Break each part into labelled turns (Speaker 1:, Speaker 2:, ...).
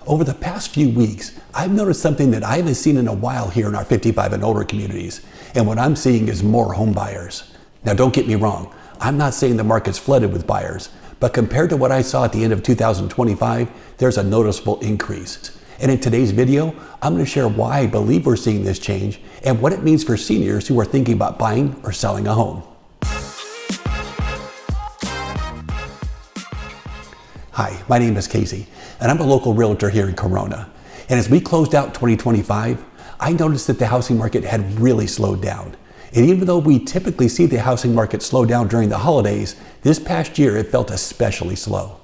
Speaker 1: Over the past few weeks, I've noticed something that I haven't seen in a while here in our 55 and older communities, and what I'm seeing is more home buyers. Now don't get me wrong, I'm not saying the market's flooded with buyers, but compared to what I saw at the end of 2025, there's a noticeable increase. And in today's video, I'm going to share why I believe we're seeing this change and what it means for seniors who are thinking about buying or selling a home. Hi, my name is Casey, and I'm a local realtor here in Corona. And as we closed out 2025, I noticed that the housing market had really slowed down. And even though we typically see the housing market slow down during the holidays, this past year it felt especially slow.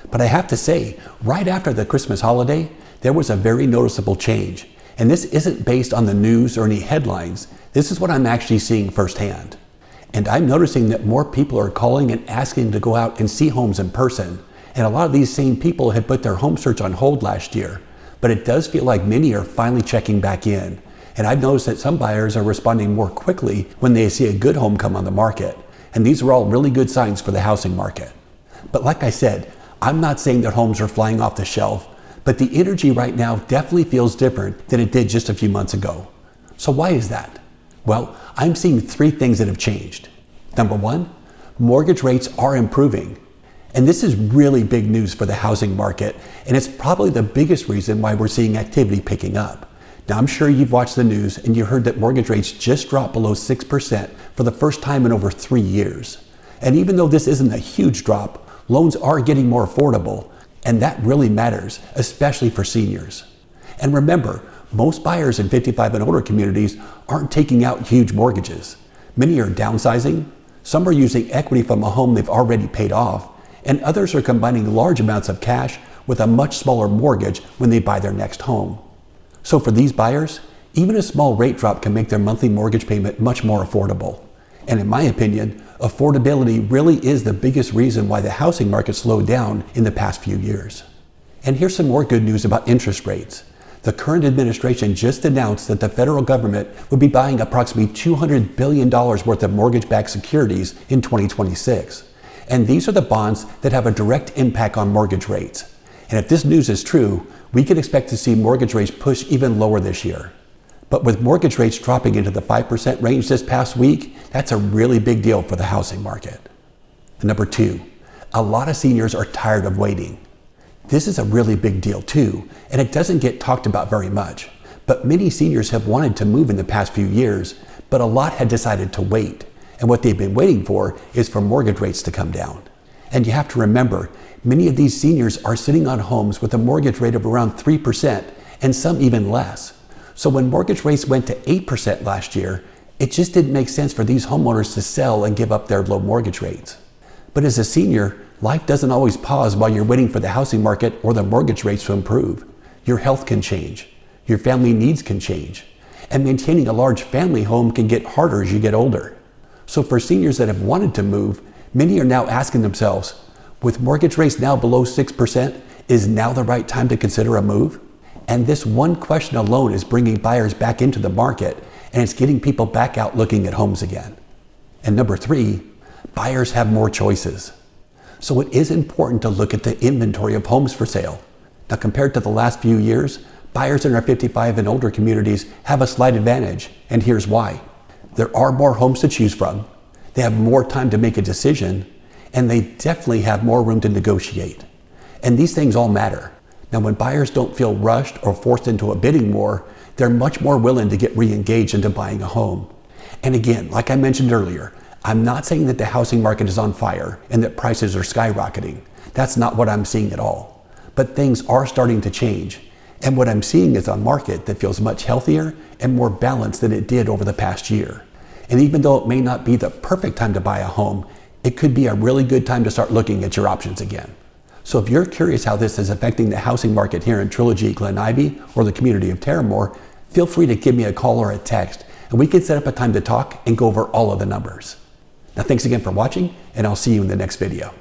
Speaker 1: But I have to say, right after the Christmas holiday, there was a very noticeable change. And this isn't based on the news or any headlines. This is what I'm actually seeing firsthand. And I'm noticing that more people are calling and asking to go out and see homes in person. And a lot of these same people had put their home search on hold last year. But it does feel like many are finally checking back in. And I've noticed that some buyers are responding more quickly when they see a good home come on the market. And these are all really good signs for the housing market. But like I said, I'm not saying that homes are flying off the shelf, but the energy right now definitely feels different than it did just a few months ago. So why is that? Well, I'm seeing three things that have changed. Number one, mortgage rates are improving. And this is really big news for the housing market, and it's probably the biggest reason why we're seeing activity picking up. Now, I'm sure you've watched the news and you heard that mortgage rates just dropped below 6% for the first time in over 3 years. And even though this isn't a huge drop, loans are getting more affordable, and that really matters, especially for seniors. And remember, most buyers in 55 and older communities aren't taking out huge mortgages. Many are downsizing, some are using equity from a home they've already paid off, and others are combining large amounts of cash with a much smaller mortgage when they buy their next home. So for these buyers, even a small rate drop can make their monthly mortgage payment much more affordable. And in my opinion, affordability really is the biggest reason why the housing market slowed down in the past few years. And here's some more good news about interest rates. The current administration just announced that the federal government would be buying approximately $200 billion worth of mortgage-backed securities in 2026. And these are the bonds that have a direct impact on mortgage rates. And if this news is true, we can expect to see mortgage rates push even lower this year. But with mortgage rates dropping into the 5% range this past week, that's a really big deal for the housing market. And number two, a lot of seniors are tired of waiting. This is a really big deal too, and it doesn't get talked about very much. But many seniors have wanted to move in the past few years, but a lot had decided to wait. And what they've been waiting for is for mortgage rates to come down. And you have to remember, many of these seniors are sitting on homes with a mortgage rate of around 3% and some even less. So when mortgage rates went to 8% last year, it just didn't make sense for these homeowners to sell and give up their low mortgage rates. But as a senior, life doesn't always pause while you're waiting for the housing market or the mortgage rates to improve. Your health can change. Your family needs can change. And maintaining a large family home can get harder as you get older. So for seniors that have wanted to move, many are now asking themselves, with mortgage rates now below 6%, is now the right time to consider a move? And this one question alone is bringing buyers back into the market, and it's getting people back out looking at homes again. And number three, buyers have more choices. So it is important to look at the inventory of homes for sale. Now, compared to the last few years, buyers in our 55 and older communities have a slight advantage, and here's why. There are more homes to choose from, they have more time to make a decision, and they definitely have more room to negotiate. And these things all matter. Now, when buyers don't feel rushed or forced into a bidding war, they're much more willing to get re-engaged into buying a home. And again, like I mentioned earlier, I'm not saying that the housing market is on fire and that prices are skyrocketing. That's not what I'm seeing at all. But things are starting to change. And what I'm seeing is a market that feels much healthier and more balanced than it did over the past year. And even though it may not be the perfect time to buy a home, it could be a really good time to start looking at your options again. So if you're curious how this is affecting the housing market here in Trilogy, Glen Ivy, or the community of Terramor, feel free to give me a call or a text, and we can set up a time to talk and go over all of the numbers. Now, thanks again for watching, and I'll see you in the next video.